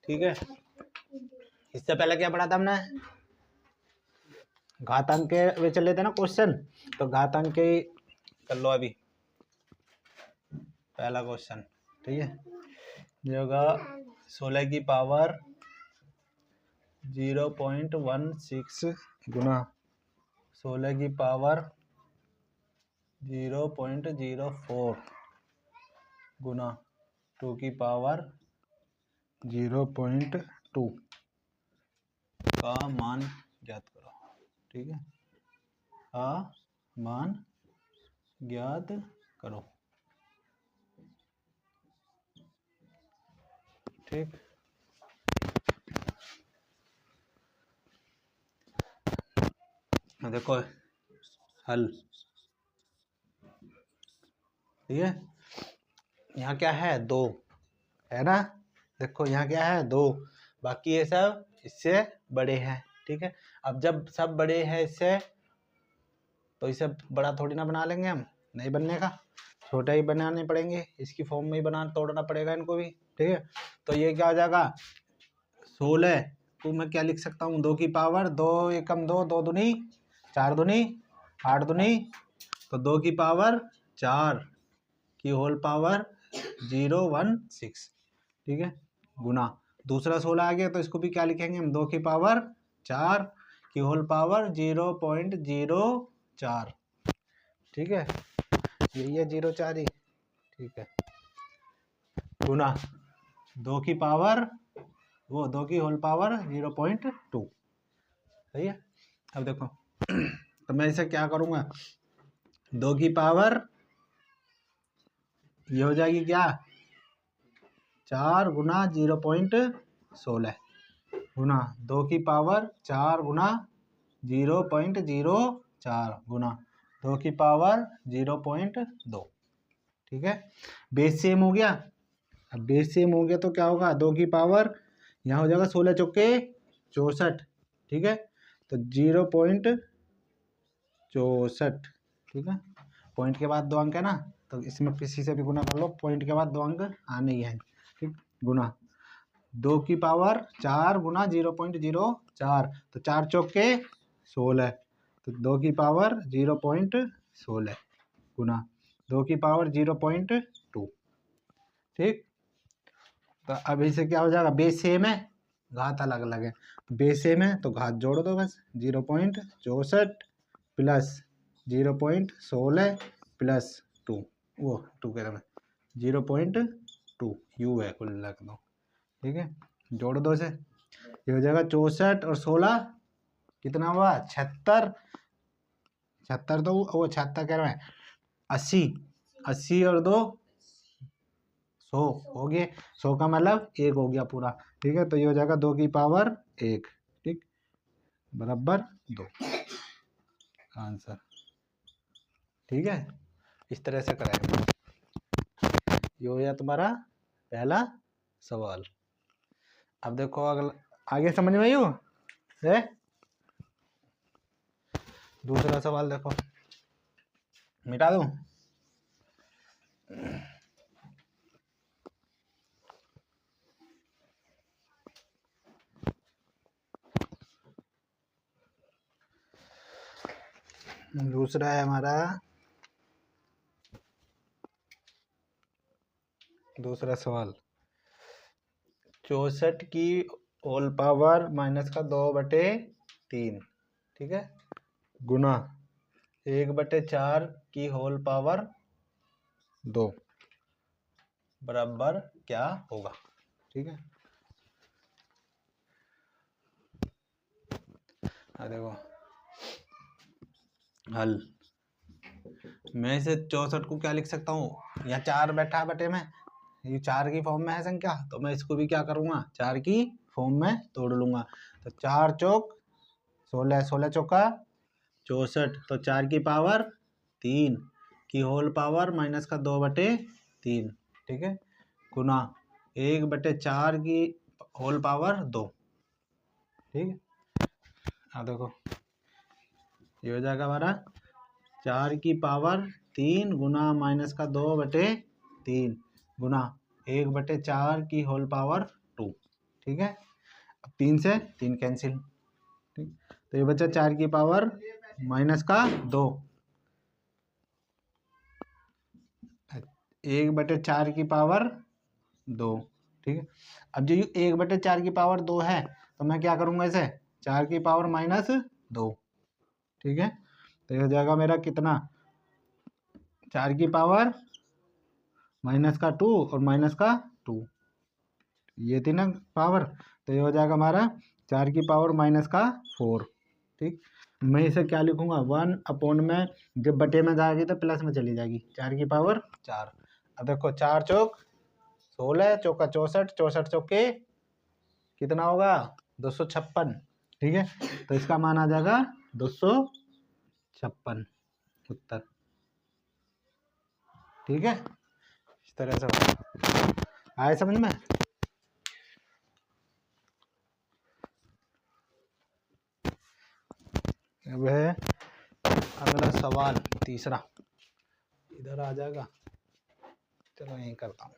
ठीक है, इससे पहले क्या पढ़ा था हमने, घातांक के वे चल रहे थे ना क्वेश्चन, तो घातांक के कर लो अभी पहला क्वेश्चन। ठीक है, ये होगा 16 की पावर 0.16 गुना 16 की पावर 0.04 गुना 2 की पावर 0.2 का मान ज्ञात करो। ठीक है, का मान ज्ञात करो। ठीक, देखो हल। ठीक है, यहाँ क्या है, 2 है ना, देखो यहाँ क्या है 2, बाकी ये सब इससे बड़े हैं। ठीक है, अब जब सब बड़े हैं इससे, तो इसे बड़ा थोड़ी ना बना लेंगे हम, नहीं बनने का, छोटा ही बनाने पड़ेंगे, इसकी फॉर्म में ही बना तोड़ना पड़ेगा इनको भी। ठीक है, तो ये क्या हो जाएगा, 16 को मैं क्या लिख सकता हूँ, 2 की पावर 2 एकम 2, 2 दूनी 4 दूनी 8 दूनी, तो 2 की पावर 4 की होल पावर 0.16। ठीक है, गुना दूसरा 16 आ गया, तो इसको भी क्या लिखेंगे हम, 2 की पावर 4 की होल पावर 0.04। ठीक है, यही है 0.4 ही। ठीक है, गुना 2 की पावर 2 की होल पावर 0.2। सही है, अब देखो तो मैं इसे क्या करूँगा, 2 की पावर ये हो जाएगी क्या, 4 गुना 0.16 गुना 2 की पावर 4 गुना 0.04 गुना 2 की पावर 0.2। ठीक है, बेस सेम हो गया। अब बेस सेम हो गया तो क्या होगा, 2 की पावर यहाँ हो जाएगा 16 चौके 64। ठीक है, तो 0.64। ठीक है, पॉइंट के बाद 2 अंक है ना, तो इसमें किसी से भी गुना कर लो, पॉइंट के बाद 2 अंक आने ही हैं। ठीक, गुना 2 की पावर 4 गुना 0.04, तो 4 चौके 16, तो 2 की पावर 0.16 गुना 2 की पावर 0.2। ठीक, तो अब इसे क्या हो जाएगा, बेस सेम है, घात अलग अलग है, बेस सेम है तो घात जोड़ दो बस, 0.64 प्लस 0.16 प्लस 2, वो 2 कह रहा मैं, 0.2 यू है कुल लग दो। ठीक है, जोड़ दो इसे, ये हो जाएगा 64 और 16 कितना हुआ, 76। 76 तो वो 76 कह रहा है 80, 80 और 2 100 हो गए, 100 का मतलब 1 हो गया पूरा। ठीक है, तो ये हो जाएगा 2 की पावर 1। ठीक, बराबर 2 आंसर। ठीक है, इस तरह से करेंगे। ये हो गया तुम्हारा पहला सवाल। अब देखो अगला, आगे समझ में आई हो है, दूसरा सवाल देखो, मिटा दूं, दूसरा है हमारा, दूसरा सवाल 64 की होल पावर माइनस का 2/3। ठीक है, गुना 1/4 की होल पावर 2 बराबर क्या होगा। ठीक है, देखो हल, मैं इसे 64 को क्या लिख सकता हूँ, यहाँ 4 बैठा बटे में, ये 4 की फॉर्म में है संख्या, तो मैं इसको भी क्या करूँगा, 4 की फॉर्म में तोड़ लूँगा। तो 4 चौक 16, 16 चौका 64, तो 4 की पावर 3 की होल पावर माइनस का 2/3। ठीक है, गुना 1/4 की होल पावर 2। ठीक है, हाँ देखो ये हो जाएगा हमारा 4 की पावर 3 गुना माइनस का 2/3 गुना 1/4 की होल पावर 2, ठीक है। अब 3 से 3 कैंसिल, ठीक। तो ये बचा 4 की पावर -2, 1/4 की पावर 2, ठीक है। अब जो 1/4 की पावर 2 है तो मैं क्या करूंगा इसे 4 की पावर -2, ठीक है। तो ये हो जाएगा मेरा कितना 4 की पावर -2 और -2, ये थी ना पावर। तो ये हो जाएगा हमारा 4 की पावर -4, ठीक। मैं इसे क्या लिखूंगा 1 में, जब बटे में जाएगी तो प्लस में चली जाएगी, 4 की पावर 4। अब देखो 4 चौक 16, चौका 64, 64 चौके कितना होगा 256, ठीक है। तो इसका मान आ जाएगा 256 उत्तर, ठीक है। इस तरह से आए समझ में। अब है अगला सवाल तीसरा, इधर आ जाएगा, चलो यहीं करता हूँ।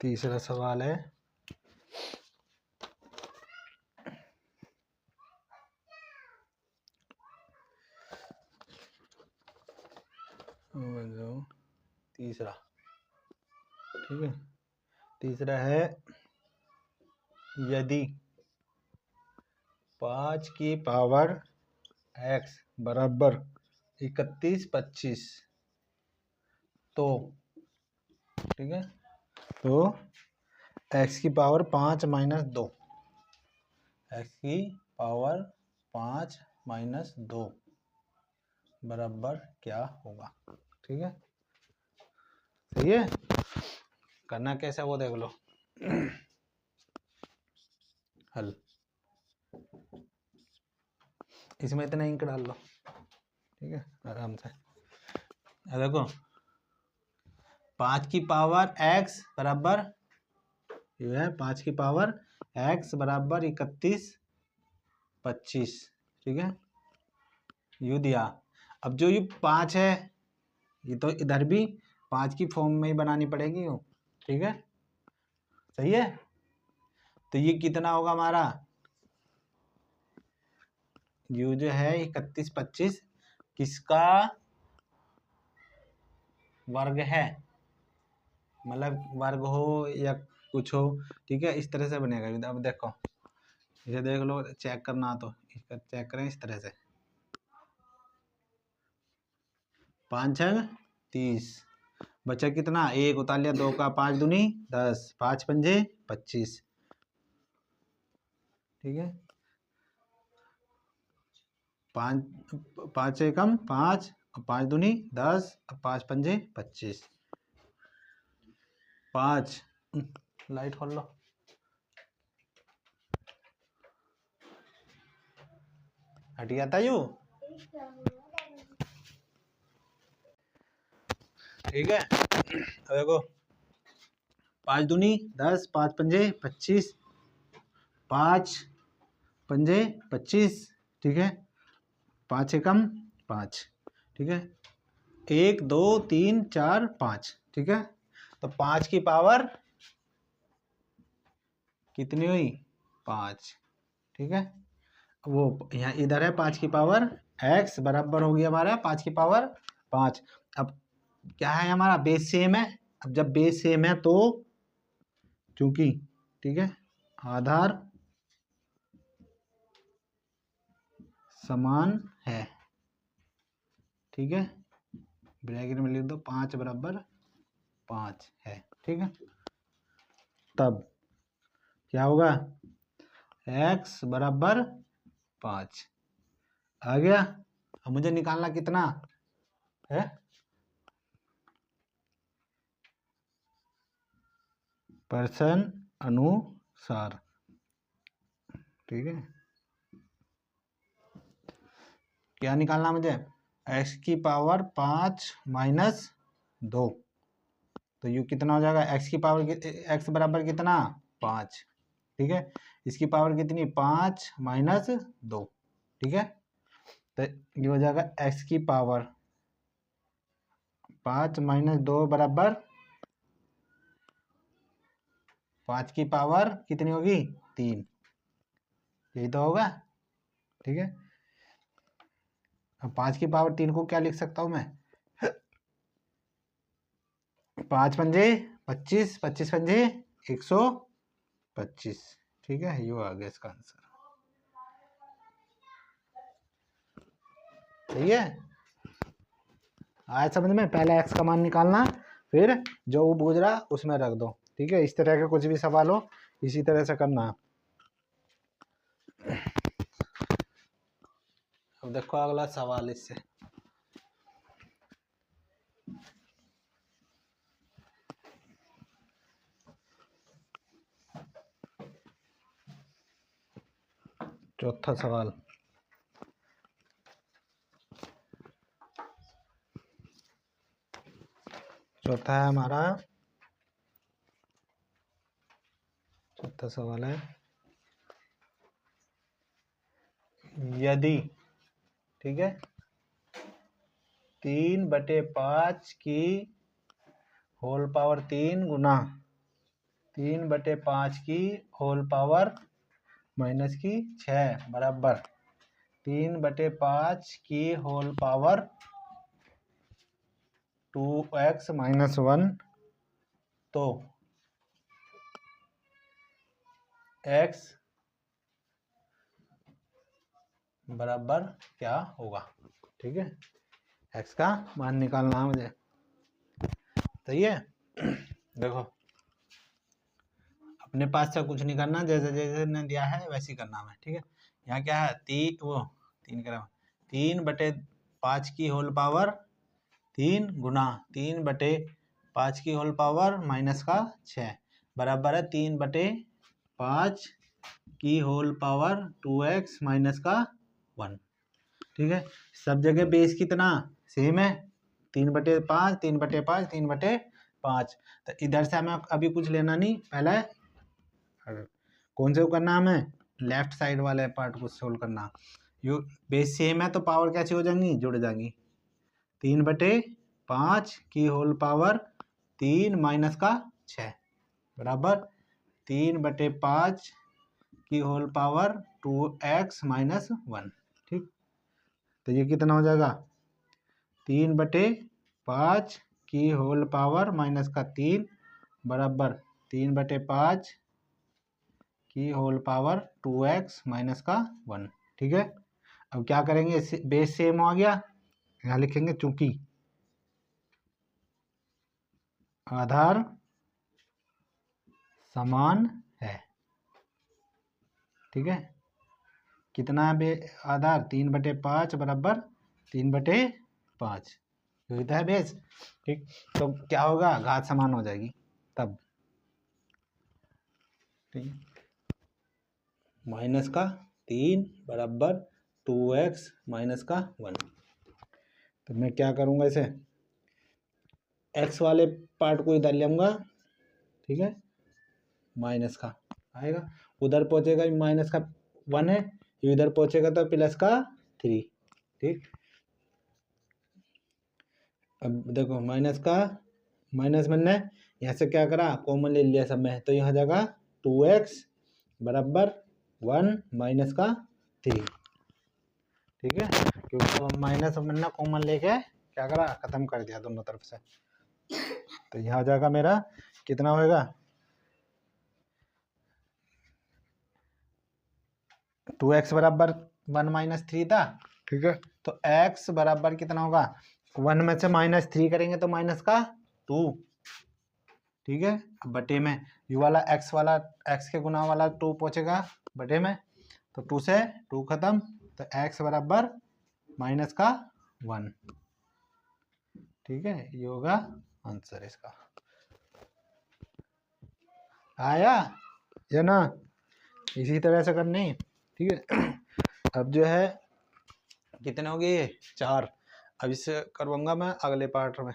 तीसरा सवाल है तीसरा, ठीक है। तीसरा है यदि 5 की पावर x बराबर 31/25 तो, ठीक है, तो x की पावर 5 - 2, x की पावर 5 - 2 बराबर क्या होगा, ठीक है। सही है, करना कैसे वो देख लो। हल इसमें इतना इंक डाल लो, ठीक है, आराम से। देखो 5 की पावर x बराबर, ये है 5 की पावर x बराबर 31/25, ठीक है, यू दिया। अब जो ये 5 है ये तो इधर भी 5 की फॉर्म में ही बनानी पड़ेगी यूँ, ठीक है, सही है। तो ये कितना होगा हमारा यू जो है 31/25 किसका वर्ग है, मतलब वर्ग हो या कुछ हो, ठीक है, इस तरह से बनेगा। अब देखो इसे देख लो, चेक करना तो इसका चेक करें इस तरह से, 5 6 30 बचा कितना 1 उतार लिया, 2 का 5 दूनी 10, 5 पंजे 25, ठीक है। 5 से कम 5, 5 दूनी 10, 5 पंजे 25, 5 लाइट खोल लो, हट गया था यू, ठीक है। देखो 5 दूनी 10, 5 पंजे 25, 5 पंजे 25, ठीक है, 5 से कम 5, ठीक है, 1 2 3 4 5, ठीक है। तो 5 की पावर कितनी हुई 5, ठीक है। वो यहाँ इधर है 5 की पावर x बराबर होगी हमारा 5 की पावर 5। अब क्या है हमारा बेस सेम है, अब जब बेस सेम है तो चूंकि, ठीक है, आधार समान है, ठीक है, ब्रैकेट में लिख दो 5 बराबर 5 है, ठीक है। तब क्या होगा x बराबर 5 आ गया। अब मुझे निकालना कितना है परसेंट अनुसार, ठीक है। क्या निकालना मुझे x की पावर 5 - 2, तो यू कितना हो जाएगा x की पावर x बराबर कितना 5, ठीक है, इसकी पावर कितनी 5 - 2, ठीक है। तो ये हो जाएगा x की पावर 5 - 2 बराबर 5 की पावर कितनी होगी 3, यही तो होगा। ठीक है, अब 5 की पावर 3 को क्या लिख सकता हूं मैं, 5 पंजे 25, 25 पंजे 125। ठीक है, ये आ गया इसका आंसर। सही है, आया समझ में। पहले x का मान निकालना, फिर जो वो पूछ रहा उसमें रख दो। ठीक है, इस तरह के कुछ भी सवाल हो इसी तरह से करना। अब देखो अगला सवाल इससे, चौथा सवाल। चौथा है हमारा, चौथा सवाल है, यदि, ठीक है, 3/5 की होल पावर 3 गुना 3/5 की होल पावर माइनस की 6 बराबर 3/5 की होल पावर 2x - 1, तो x बराबर क्या होगा। ठीक है, x का मान निकालना है मुझे। सही है, देखो अपने पास से कुछ नहीं करना, जैसे जैसे ने दिया है वैसे ही करना है। ठीक है, यहाँ क्या है 3/5 की होल पावर 3 गुना 3/5 की होल पावर माइनस का 6 बराबर है 3/5 की होल पावर 2x माइनस का 1। ठीक है, सब जगह बेस कितना सेम है, 3/5 3/5 3/5। तो इधर से हमें अभी कुछ लेना नहीं, पहले कौन से को करना हमें, लेफ्ट साइड वाले पार्ट को सोल्व करना। यो बेस सेम है तो पावर कैसे हो जाएंगी, जुड़ जाएंगी। 3/5 की होल पावर 3 माइनस का 6 बराबर 3/5 की होल पावर 2x माइनस 1। ठीक, तो ये कितना हो जाएगा 3/5 की होल पावर माइनस का 3 बराबर 3/5 की होल पावर 2x माइनस का 1। ठीक है, अब क्या करेंगे, बेस सेम आ गया, यहाँ लिखेंगे चूंकि आधार समान है। ठीक है, कितना है आधार 3/5 बराबर 3/5 होता है बेस। ठीक, तो क्या होगा, घात समान हो जाएगी तब। ठीक, माइनस का 3 बराबर 2x माइनस का 1। तो मैं क्या करूँगा, इसे x वाले पार्ट को इधर ले आऊँगा। ठीक है, माइनस का आएगा, उधर पहुँचेगा माइनस का 1 है, इधर पहुँचेगा तो प्लस का 3। ठीक, अब देखो माइनस का माइनस मैंने यहाँ से क्या करा, कॉमन ले लिया सब में, तो यहाँ जाएगा 2x बराबर 1 माइनस का 3। ठीक है, क्योंकि माइनस मैंने कॉमन लेके क्या करा, खत्म कर दिया दोनों तरफ से। तो यहाँ जाएगा मेरा कितना होएगा 2x बराबर 1 माइनस 3 था। ठीक है, तो x बराबर कितना होगा, 1 में से -3 करेंगे तो माइनस का 2। ठीक है, अब बटे में यू वाला x के गुना वाला 2 पहुंचेगा बटे में, तो 2 से 2 खत्म, तो x बराबर माइनस का 1। ठीक है, ये होगा आंसर इसका। आया या ना, इसी तरह से करनी। ठीक है, अब जो है कितने हो गए 4, अब इससे करवाऊंगा मैं अगले पार्ट में।